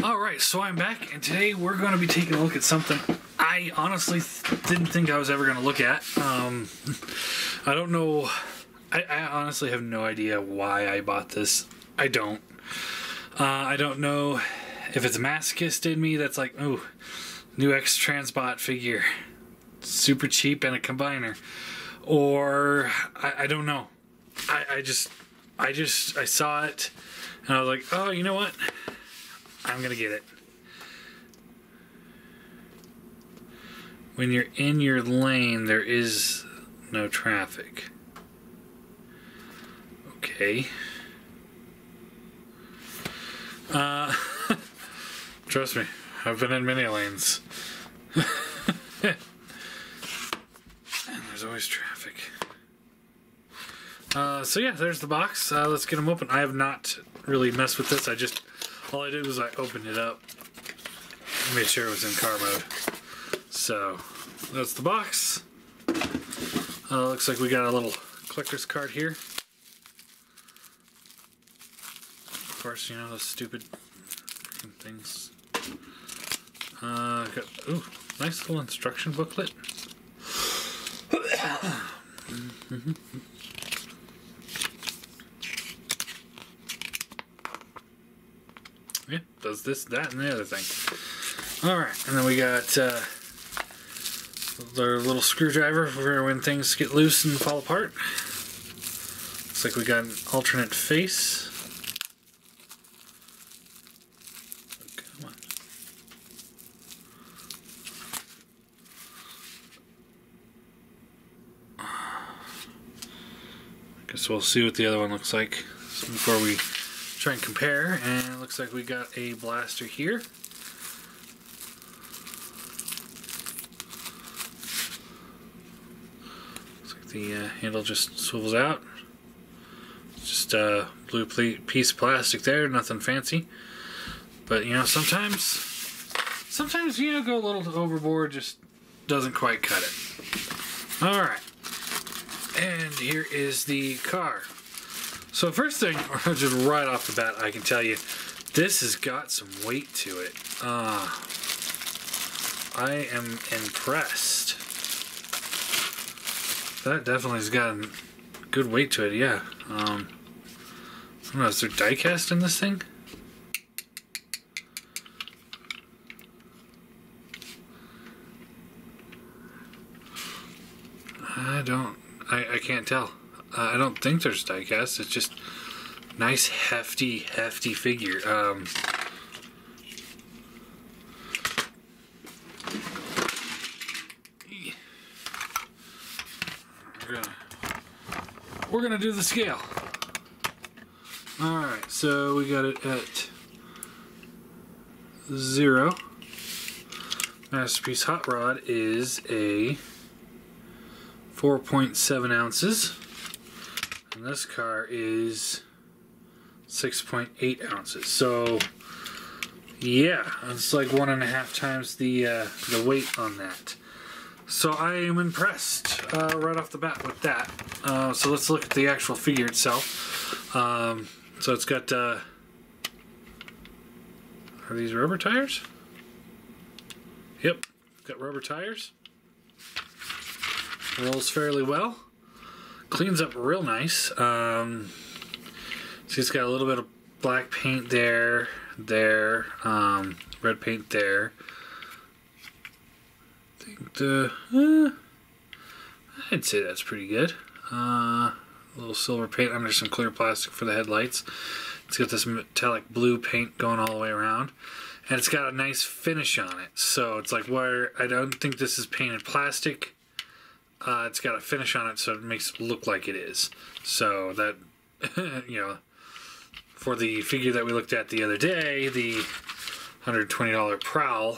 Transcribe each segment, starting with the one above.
Alright, so I'm back, and today we're going to be taking a look at something I honestly didn't think I was ever going to look at. I don't know. I honestly have no idea why I bought this. I don't. I don't know if it's a masochist in me that's like, ooh, new Xtransbot figure. Super cheap and a combiner. Or, I don't know. I saw it, and I was like, oh, you know what? I'm gonna get it. When you're in your lane, there is no traffic. Okay. Trust me, I've been in many lanes. And there's always traffic. So yeah, there's the box. Let's get them open. I have not really messed with this. All I did was I opened it up, made sure it was in car mode. So that's the box. Looks like we got a little collector's card here. Of course, you know those stupid freaking things. Got, ooh, nice little instruction booklet. Yeah, does this, that, and the other thing. Alright, and then we got the little screwdriver for when things get loose and fall apart. Looks like we got an alternate face. Oh, come on. I guess we'll see what the other one looks like before we try and compare. And it looks like we got a blaster here. Looks like the handle just swivels out. It's just a blue piece of plastic there, nothing fancy. But you know, sometimes you know, go a little overboard, just doesn't quite cut it. Alright. And here is the car. So first thing, just right off the bat, I can tell you, this has got some weight to it. I am impressed. That definitely has got a good weight to it, yeah. I don't know, is there die cast in this thing? I can't tell. I don't think there's die cast. It's just nice, hefty figure. We're gonna do the scale. All right, so we got it at 0. Masterpiece Hot Rod is a 4.7 ounces. And this car is 6.8 ounces. So, yeah, it's like 1.5 times the weight on that. So I am impressed right off the bat with that. So let's look at the actual figure itself. So it's got, are these rubber tires? Yep, it's got rubber tires. Rolls fairly well. Cleans up real nice. So it's got a little bit of black paint there, red paint there. I think I'd say that's pretty good. A little silver paint under some clear plastic for the headlights. It's got this metallic blue paint going all the way around. And it's got a nice finish on it. So it's like where I don't think this is painted plastic. It's got a finish on it, so it makes it look like it is. So that, you know, for the figure that we looked at the other day, the $120 Prowl,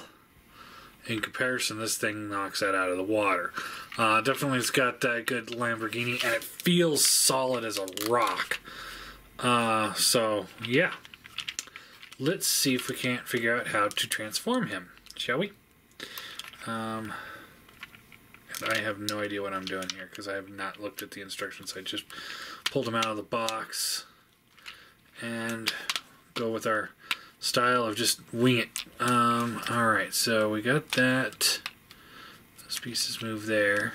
in comparison, this thing knocks that out of the water. Definitely it's got that good Lamborghini, and it feels solid as a rock. So, yeah. Let's see if we can't figure out how to transform him, shall we? I have no idea what I'm doing here because I have not looked at the instructions. I just pulled them out of the box and go with our style of just wing it. Alright, so we got that. Those pieces move there.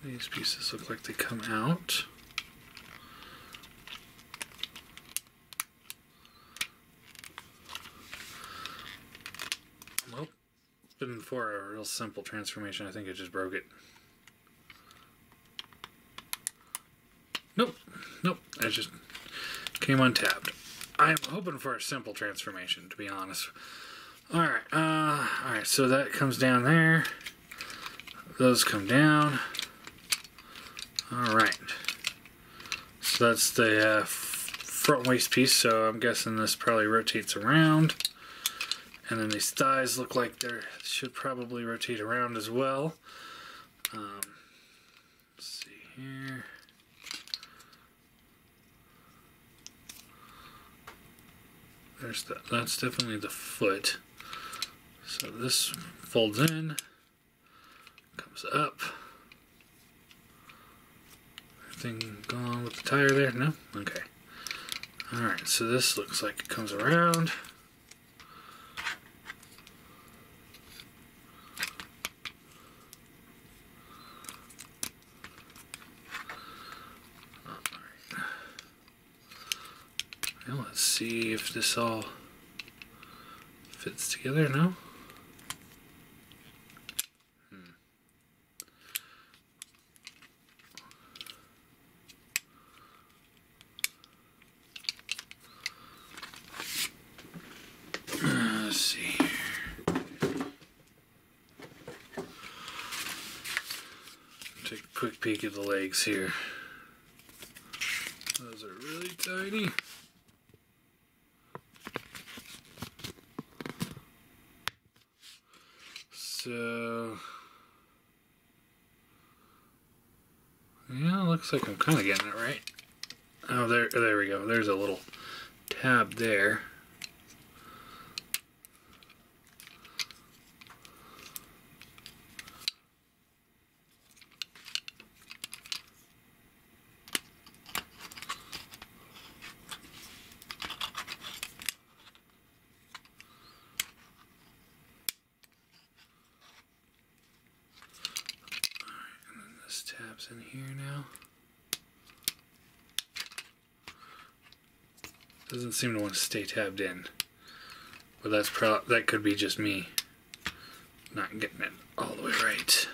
These pieces look like they come out. Well, been for a real simple transformation. I think I just broke it. Nope, nope, I just came untapped. I'm hoping for a simple transformation, to be honest. Alright, so that comes down there. Those come down. Alright, so that's the front waist piece, so I'm guessing this probably rotates around. And then these thighs look like they should probably rotate around as well. Let's see here. That's definitely the foot. So this folds in, comes up. Anything going on with the tire there? No? Okay. Alright, so this looks like it comes around. Alright. Now let's see if this all fits together. No? Take a quick peek at the legs here. Those are really tiny. So, yeah, looks like I'm kind of getting it right. Oh, there we go. There's a little tab there. Tabs in here now. Doesn't seem to want to stay tabbed in, but that could be just me not getting it all the way right.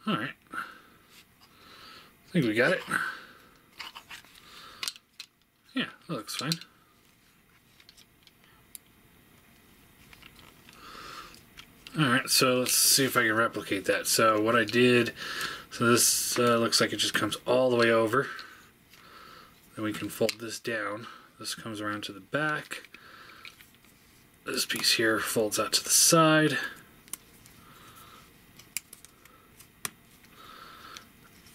All right, I think we got it. Yeah, that looks fine. Alright, so let's see if I can replicate that. So what I did, so this looks like it just comes all the way over. Then we can fold this down. This comes around to the back. This piece here folds out to the side.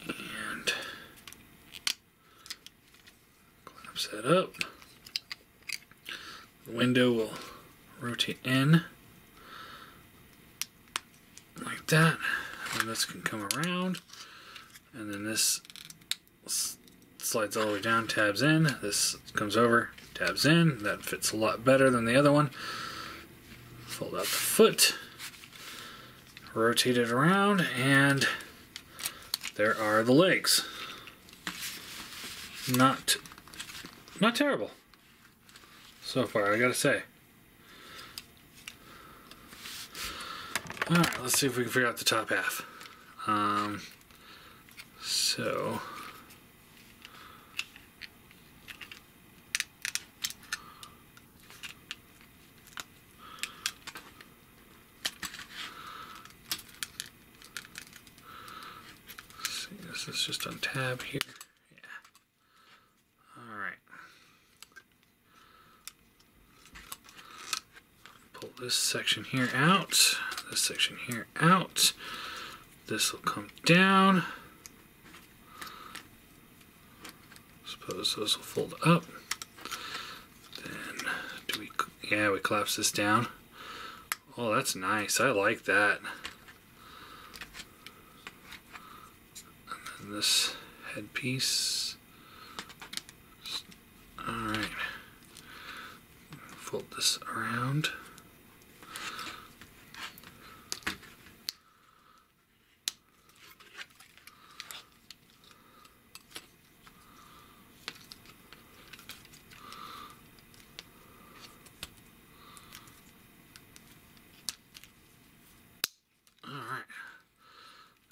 And clamps that up. The window will rotate in. Like that, and this can come around, and then this slides all the way down, tabs in, this comes over, tabs in. That fits a lot better than the other one. Fold out the foot, rotate it around, and there are the legs. Not terrible so far, I gotta say. Alright, let's see if we can figure out the top half. So see, this is just on tab here. Yeah. Alright. Pull this section here out. This section here out. this will come down. Suppose those will fold up. Then we collapse this down. Oh, that's nice. I like that. And then this headpiece. Alright. Fold this around. Alright.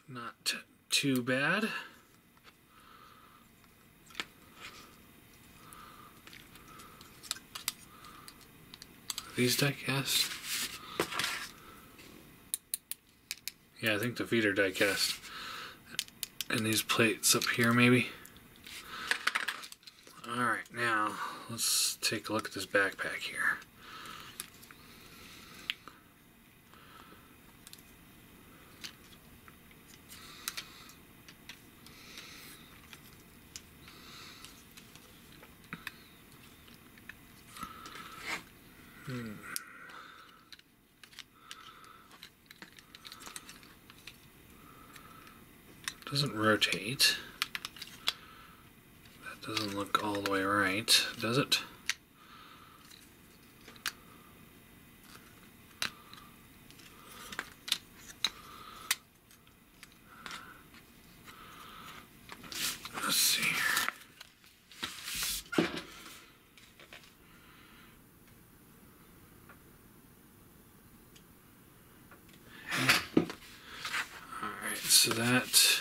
Not too bad. These die cast? Yeah, I think the feet are die cast. And these plates up here maybe. Alright, now let's take a look at this backpack here. Doesn't rotate. That doesn't look all the way right, does it? Let's see here. Alright, so that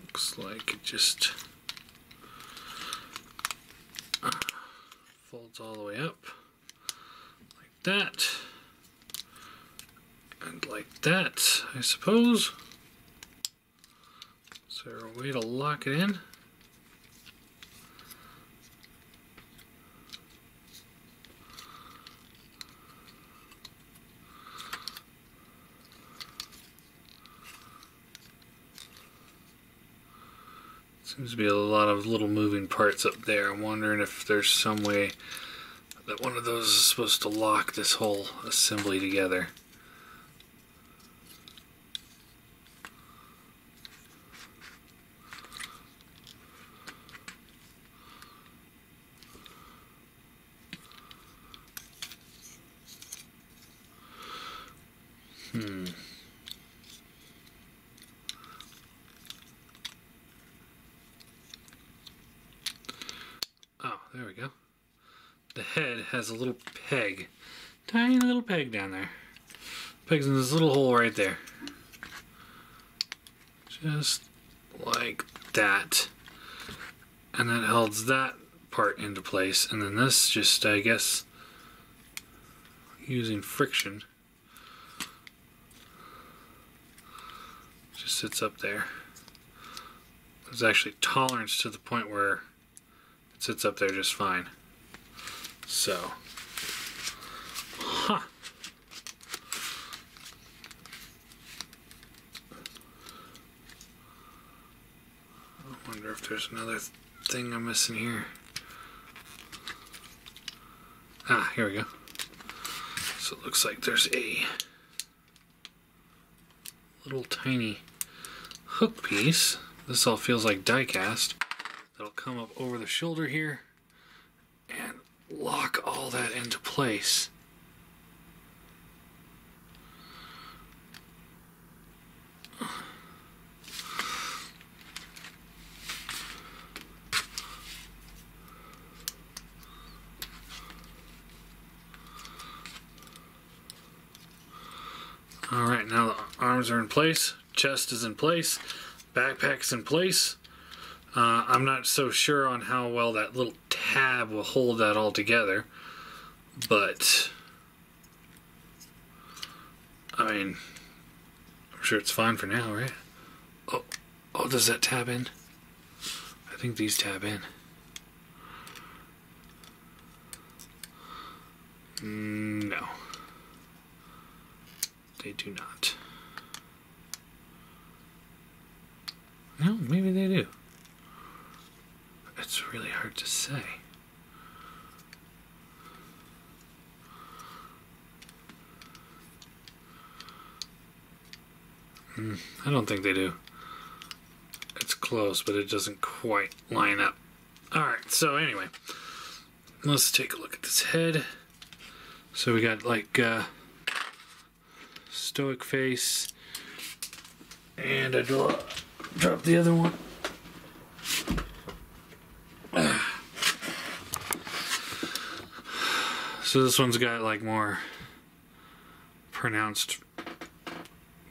looks like it just folds all the way up like that and like that, I suppose. Is there a way to lock it in? Seems to be a lot of little moving parts up there. I'm wondering if there's some way that one of those is supposed to lock this whole assembly together. Oh, there we go. The head has a little peg. Tiny little peg down there. Peg's in this little hole right there. Just like that. And that holds that part into place. And then this just, I guess, using friction, just sits up there. There's actually tolerance to the point where it sits up there just fine. So, I wonder if there's another thing I'm missing here. Ah, here we go. So it looks like there's a little tiny hook piece. This all feels like die cast. That'll come up over the shoulder here and lock all that into place. Alright, now the arms are in place, chest is in place, backpack's in place. I'm not so sure on how well that little tab will hold that all together, but I mean, I'm sure it's fine for now, right? Oh, does that tab in? I think these tab in. No. They do not. No, maybe they do. It's really hard to say. I don't think they do. It's close, but it doesn't quite line up. Alright, so anyway, let's take a look at this head. So we got like stoic face, and I dropped the other one. So this one's got like more pronounced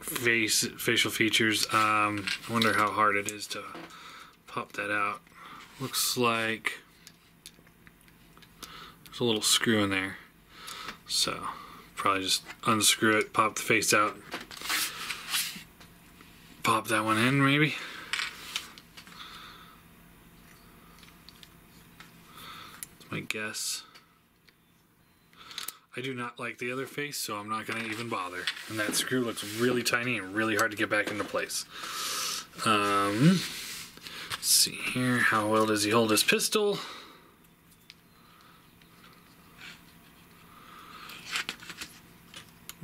facial features. I wonder how hard it is to pop that out. Looks like there's a little screw in there, so probably just unscrew it, pop the face out, pop that one in maybe. That's my guess. I do not like the other face, so I'm not going to even bother. And that screw looks really tiny and really hard to get back into place. Let's see here. How well does he hold his pistol?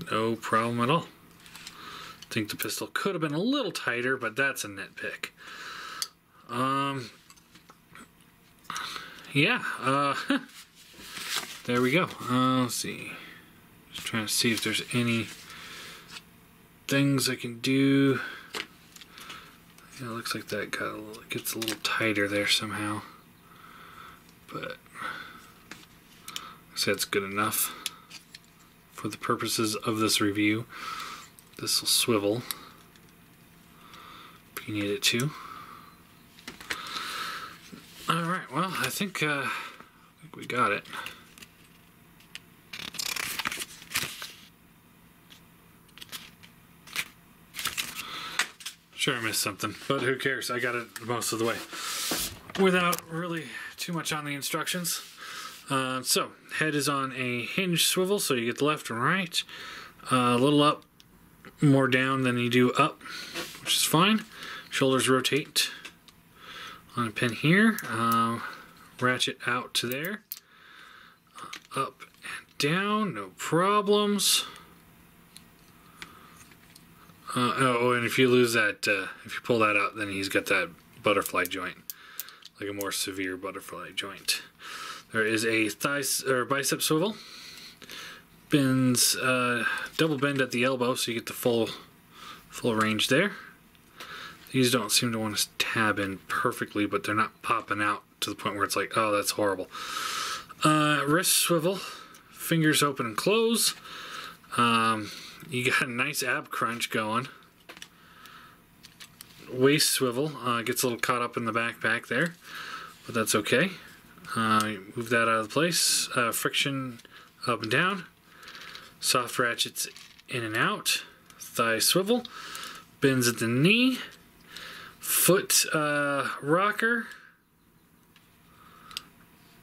No problem at all. I think the pistol could have been a little tighter, but that's a nitpick. Yeah. There we go. Let's see. Just trying to see if there's any things I can do. Yeah, it looks like that gets a little tighter there somehow. But I say it's good enough for the purposes of this review. This will swivel if you need it to. Alright, well, I think we got it. Sure, I missed something, but who cares? I got it most of the way without really too much on the instructions. So, head is on a hinge swivel, so you get the left and right. A little up, more down than you do up, which is fine. Shoulders rotate on a pin here. Ratchet out to there. Up and down, no problems. Oh, and if you lose that, if you pull that out, then he's got that butterfly joint, like a more severe butterfly joint. There is a bicep swivel. Bends, double bend at the elbow, so you get the full range there. These don't seem to want to tab in perfectly, but they're not popping out to the point where it's like, oh, that's horrible. Wrist swivel, fingers open and close. You got a nice ab crunch going. Waist swivel, gets a little caught up in the backpack there, but that's okay. Move that out of place. Friction up and down. Soft ratchets in and out. Thigh swivel. Bends at the knee. Foot rocker.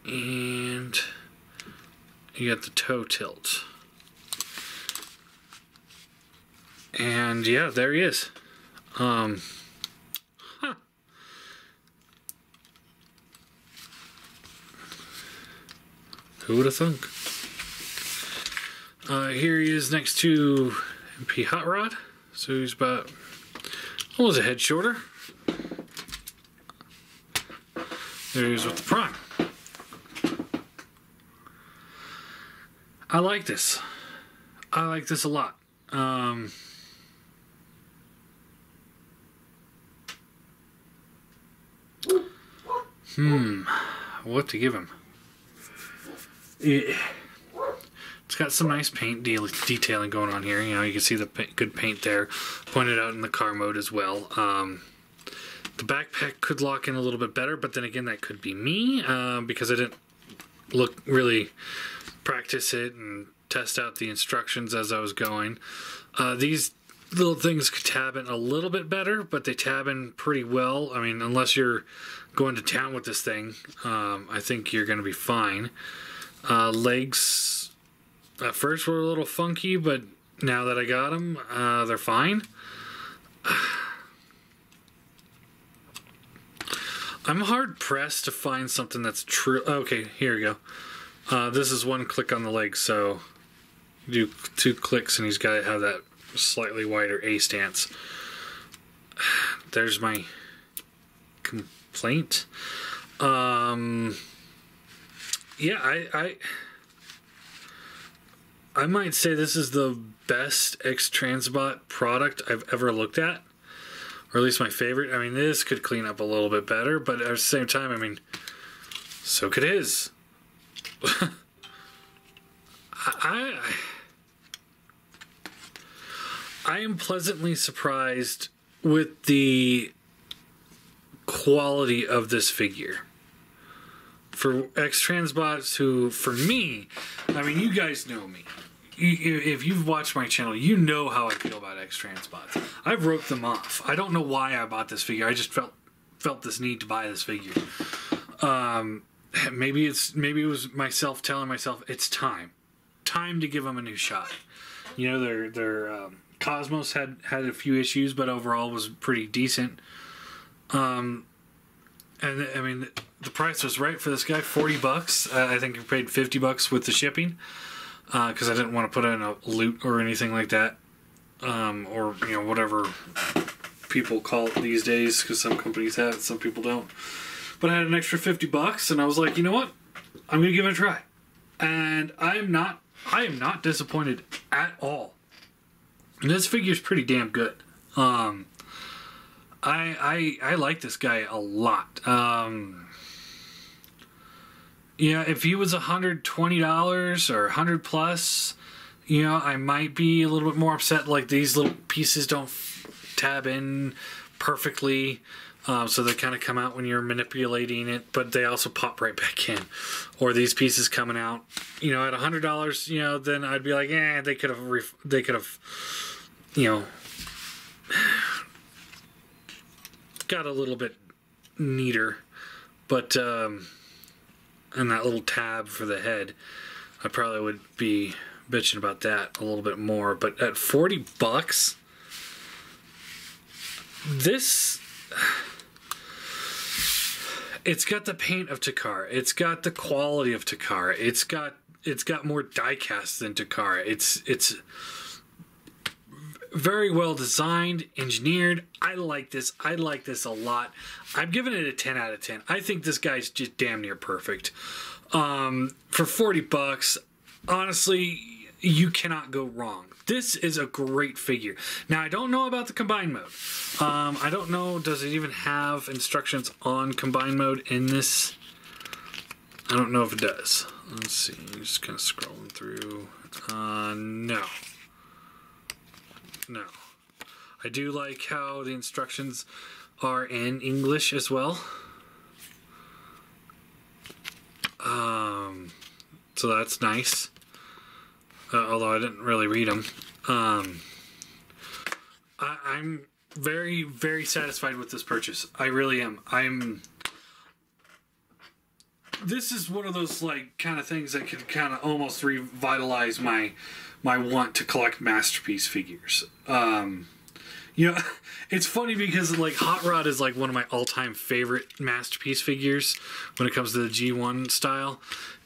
And you got the toe tilt. And yeah, there he is. Who would have thunk? Here he is next to MP Hot Rod. So he's about almost a head shorter. There he is with the Prime. I like this. I like this a lot. What to give him? It's got some nice paint detailing going on here. You know, you can see the good paint there, pointed out in the car mode as well. The backpack could lock in a little bit better, but then again, that could be me because I didn't really practice it and test out the instructions as I was going. These little things could tab in a little bit better, but they tab in pretty well. I mean, unless you're going to town with this thing, I think you're going to be fine. Legs at first were a little funky, but now that I got them, they're fine. I'm hard pressed to find something that's true. Okay, here we go. This is one click on the leg, so you do 2 clicks and he's got to have that slightly wider A stance. There's my complaint. Yeah, I might say this is the best Xtransbot product I've ever looked at, or at least my favorite. I mean, this could clean up a little bit better, but at the same time, I mean, so could his. I am pleasantly surprised with the quality of this figure. For Xtransbots, who, for me, I mean, you guys know me. If you've watched my channel, you know how I feel about Xtransbots. I've roped them off. I don't know why I bought this figure. I just felt this need to buy this figure. Maybe it was myself telling myself it's time to give them a new shot. You know, their Cosmos had a few issues, but overall was pretty decent. And I mean, the price was right for this guy, $40. I think I paid $50 with the shipping, because I didn't want to put in a loot or anything like that, or you know, whatever people call it these days, because some companies have it, some people don't. But I had an extra $50, and I was like, you know what, I'm gonna give it a try, and I am not disappointed at all. And this figure's pretty damn good. I like this guy a lot. Yeah, if he was $120 or $100 plus, you know, I might be a little bit more upset. Like, these little pieces don't tab in perfectly, so they kind of come out when you're manipulating it, but they also pop right back in. Or these pieces coming out, you know, at $100, you know, then I'd be like, they could have, you know, got a little bit neater, but and that little tab for the head, I probably would be bitching about that a little bit more. But at $40, this, it's got the paint of Takara, it's got the quality of Takara, it's got more die cast than Takara. It's very well designed, engineered. I like this a lot. I'm giving it a 10 out of 10. I think this guy's just damn near perfect. For $40, honestly, you cannot go wrong. This is a great figure. Now, I don't know about the combine mode. I don't know, does it even have instructions on combine mode in this? I don't know if it does. Let's see, just kind of scrolling through. No. No. I do like how the instructions are in English as well. So that's nice. Although I didn't really read them. I'm very, very satisfied with this purchase. I really am. This is one of those, like, kind of things that could kind of almost revitalize my want to collect masterpiece figures. You know, it's funny because, like, Hot Rod is like one of my all-time favorite masterpiece figures when it comes to the G1 style,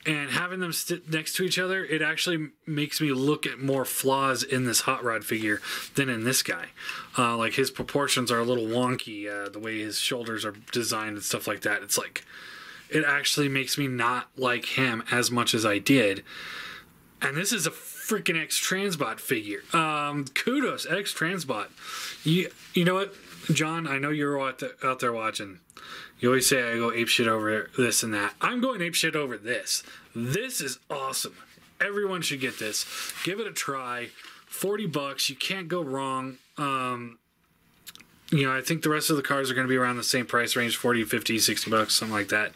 and having them sit next to each other, it actually makes me look at more flaws in this Hot Rod figure than in this guy. Like, his proportions are a little wonky, the way his shoulders are designed and stuff like that. It's like, it actually makes me not like him as much as I did. And this is a freaking Xtransbot figure. Kudos, Xtransbot. You know what, John? I know you're out there watching. You always say I go apeshit over this and that. I'm going apeshit over this. This is awesome. Everyone should get this. Give it a try. $40. You can't go wrong. You know, I think the rest of the cars are going to be around the same price range, 40, 50, 60 bucks, something like that.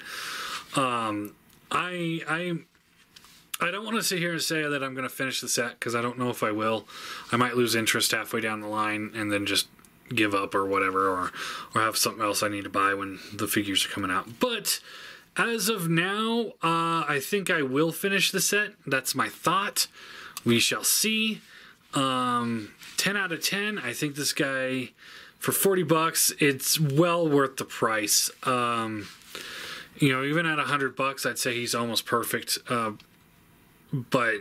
I don't want to sit here and say that I'm going to finish the set, because I don't know if I will. I might lose interest halfway down the line and then just give up or whatever, or have something else I need to buy when the figures are coming out. But as of now, I think I will finish the set. That's my thought. We shall see. 10 out of 10. I think this guy, for $40, it's well worth the price. You know, even at $100, I'd say he's almost perfect. But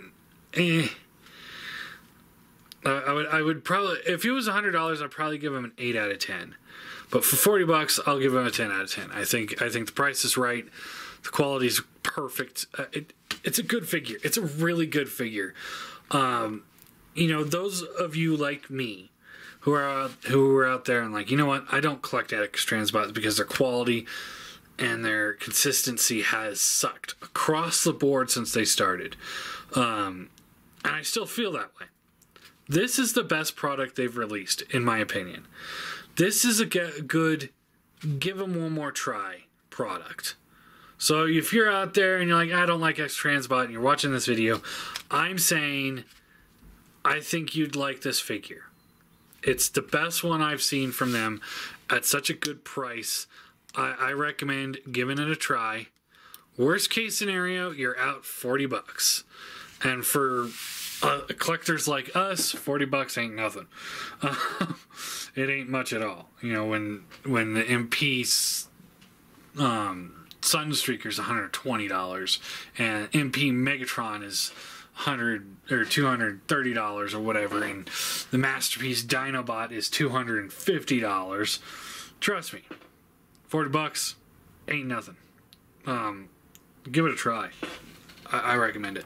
I would probably, if it was $100, I'd probably give him an 8 out of 10. But for $40, I'll give him a 10 out of 10. I think the price is right. The quality is perfect. It's a good figure. It's a really good figure. You know, those of you like me who are out there and like, you know what, I don't collect Xtransbots because their quality and their consistency has sucked across the board since they started. And I still feel that way. This is the best product they've released, in my opinion. This is a good, give them one more try product. So if you're out there and you're like, I don't like Xtransbot, and you're watching this video, I'm saying I think you'd like this figure. It's the best one I've seen from them at such a good price. I recommend giving it a try. Worst case scenario, you're out $40. And for collectors like us, $40 ain't nothing. It ain't much at all. You know, when the MP Sunstreaker's $120 and MP Megatron is $100 or $230 or whatever, and the Masterpiece Dinobot is $250. Trust me, $40 ain't nothing. Give it a try. I recommend it.